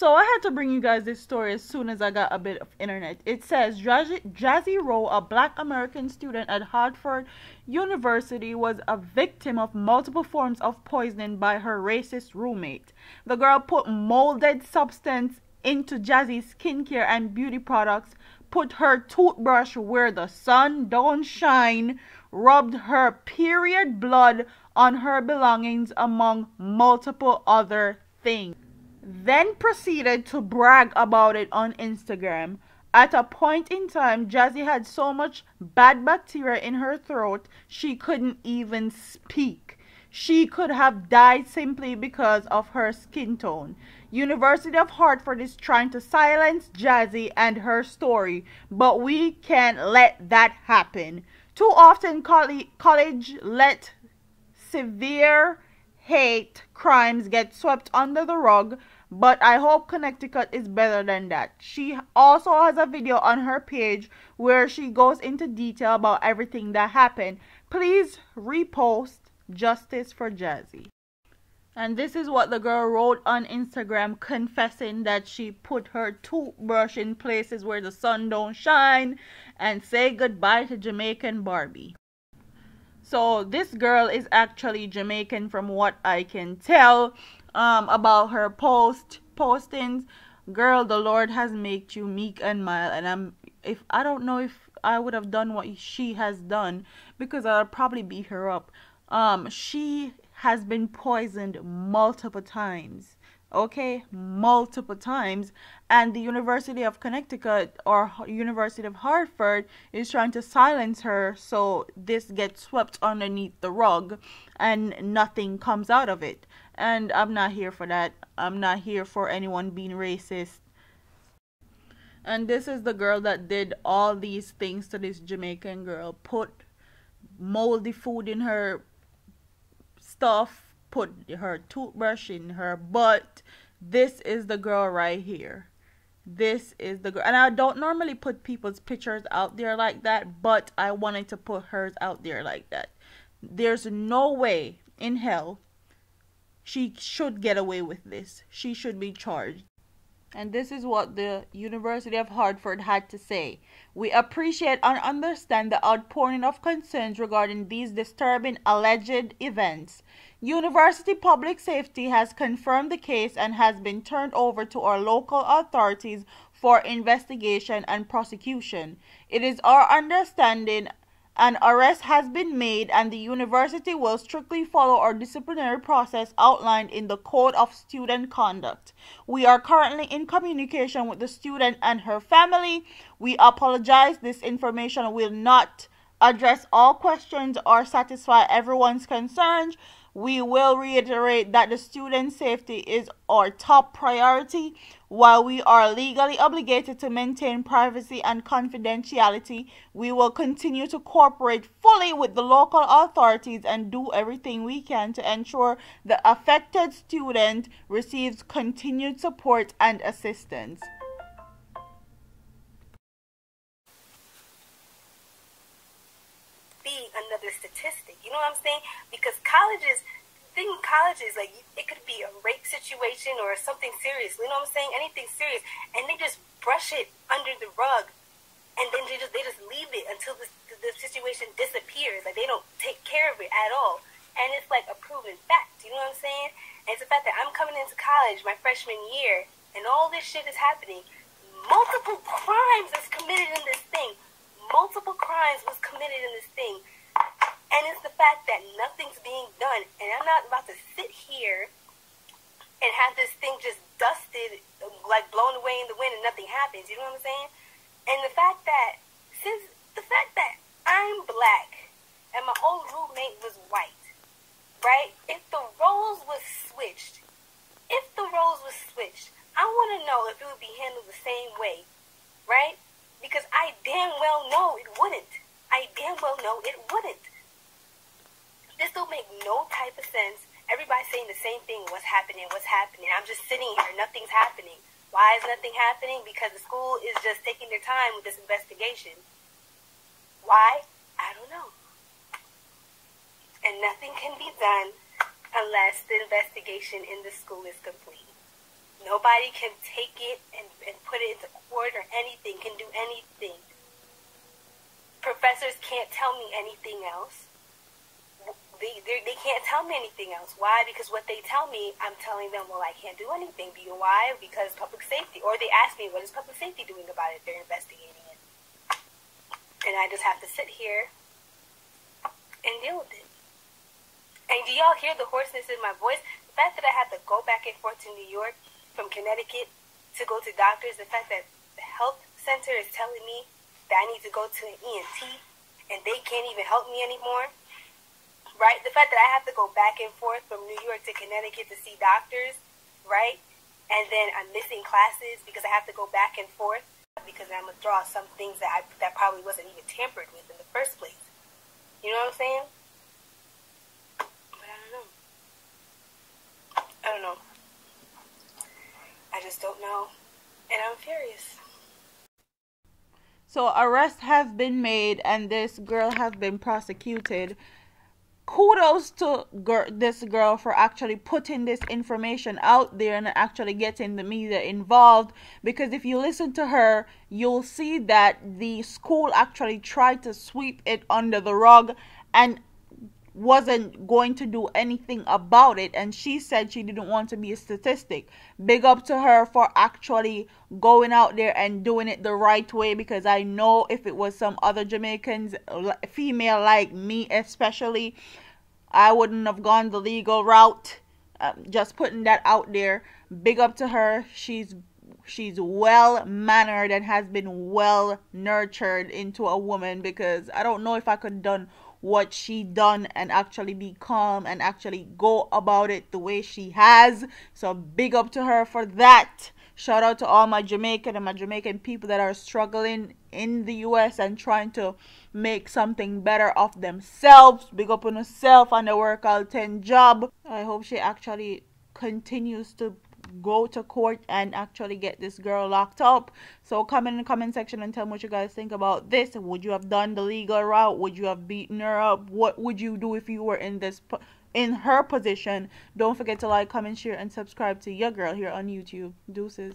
So I had to bring you guys this story as soon as I got a bit of internet. It says Jazzy Rowe, a black American student at Hartford University, was a victim of multiple forms of poisoning by her racist roommate. The girl put molded substance into Jazzy's skincare and beauty products, put her toothbrush where the sun don't shine, rubbed her period blood on her belongings, among multiple other things. Then proceeded to brag about it on Instagram. At a point in time, Jazzy had so much bad bacteria in her throat she couldn't even speak. She could have died simply because of her skin tone. University of Hartford is trying to silence Jazzy and her story, but we can't let that happen. Too often college let severe hate crimes get swept under the rug, but I hope Connecticut is better than that. She also has a video on her page where she goes into detail about everything that happened. Please repost justice for Jazzy. And this is what the girl wrote on Instagram, confessing that she put her toothbrush in places where the sun don't shine and say goodbye to Jamaican Barbie. So this girl is actually Jamaican from what I can tell about her postings. Girl, the Lord has made you meek and mild, and I don't know if I would have done what she has done, because I'll probably beat her up. She has been poisoned multiple times. Okay, multiple times, and the University of Connecticut or University of Hartford is trying to silence her, so this gets swept underneath the rug and nothing comes out of it. And I'm not here for that. I'm not here for anyone being racist. And this is the girl that did all these things to this Jamaican girl. Put moldy food in her stuff, put her toothbrush in her butt. This is the girl right here. This is the girl. And I don't normally put people's pictures out there like that, but I wanted to put hers out there like that. There's no way in hell she should get away with this. She should be charged. And this is what the University of Hartford had to say. We appreciate and understand the outpouring of concerns regarding these disturbing alleged events. University Public Safety has confirmed the case and has been turned over to our local authorities for investigation and prosecution. It is our understanding an arrest has been made, and the university will strictly follow our disciplinary process outlined in the Code of Student Conduct. We are currently in communication with the student and her family. We apologize. This information will not address all questions or satisfy everyone's concerns. We will reiterate that the student safety is our top priority. While we are legally obligated to maintain privacy and confidentiality, we will continue to cooperate fully with the local authorities and do everything we can to ensure the affected student receives continued support and assistance. Be another statistic, you know what I'm saying? Because colleges, like, it could be a rape situation or something serious, you know what I'm saying? Anything serious, and they just brush it under the rug, and then they just leave it until the situation disappears. Like, they don't take care of it at all, and it's like a proven fact, you know what I'm saying? And it's the fact that I'm coming into college my freshman year, and all this shit is happening. Multiple crimes is committed in this thing. Multiple crimes was committed in this thing. And it's the fact that nothing's being done. And I'm not about to sit here and have this thing just dusted, like blown away in the wind, and nothing happens. You know what I'm saying? And the fact that I'm black and my old roommate was white, right? If the roles was switched, I want to know if it would be handled the same way, right? Because I damn well know it wouldn't. This don't make no type of sense. Everybody's saying the same thing. What's happening? I'm just sitting here. Nothing's happening. Why is nothing happening? Because the school is just taking their time with this investigation. Why? I don't know. And nothing can be done unless the investigation in the school is complete. Nobody can take it and put it into court or anything, can do anything. Professors can't tell me anything else. They can't tell me anything else. Why? Because what they tell me, I'm telling them, well, I can't do anything. Why? Because public safety. Or they ask me, what is public safety doing about it? They're investigating it. And I just have to sit here and deal with it. And do y'all hear the hoarseness in my voice? The fact that I have to go back and forth to New York from Connecticut to go to doctors, the fact that the health center is telling me that I need to go to an ENT and they can't even help me anymore. Right? The fact that I have to go back and forth from New York to Connecticut to see doctors, right? And then I'm missing classes because I have to go back and forth because I'm going to draw some things that probably wasn't even tampered with in the first place. You know what I'm saying? But I don't know. I don't know. I just don't know. And I'm furious. So arrests have been made and this girl has been prosecuted. Kudos to this girl for actually putting this information out there and actually getting the media involved, because if you listen to her, you'll see that the school actually tried to sweep it under the rug and wasn't going to do anything about it, and she said she didn't want to be a statistic. Big up to her for actually going out there and doing it the right way, because I know if it was some other Jamaicans, female like me especially, I wouldn't have gone the legal route. Just putting that out there. Big up to her. She's well mannered and has been well nurtured into a woman, because I don't know if I could have done what she done and actually be calm and actually go about it the way she has. So big up to her for that. Shout out to all my Jamaican and my Jamaican people that are struggling in the US and trying to make something better of themselves. Big up on herself and the work all 10 job. I hope she actually continues to go to court and actually get this girl locked up. So comment in the comment section and tell me what you guys think about this. Would you have done the legal route? Would you have beaten her up? What would you do if you were in her position? Don't forget to like, comment, share, and subscribe to your girl here on YouTube. Deuces.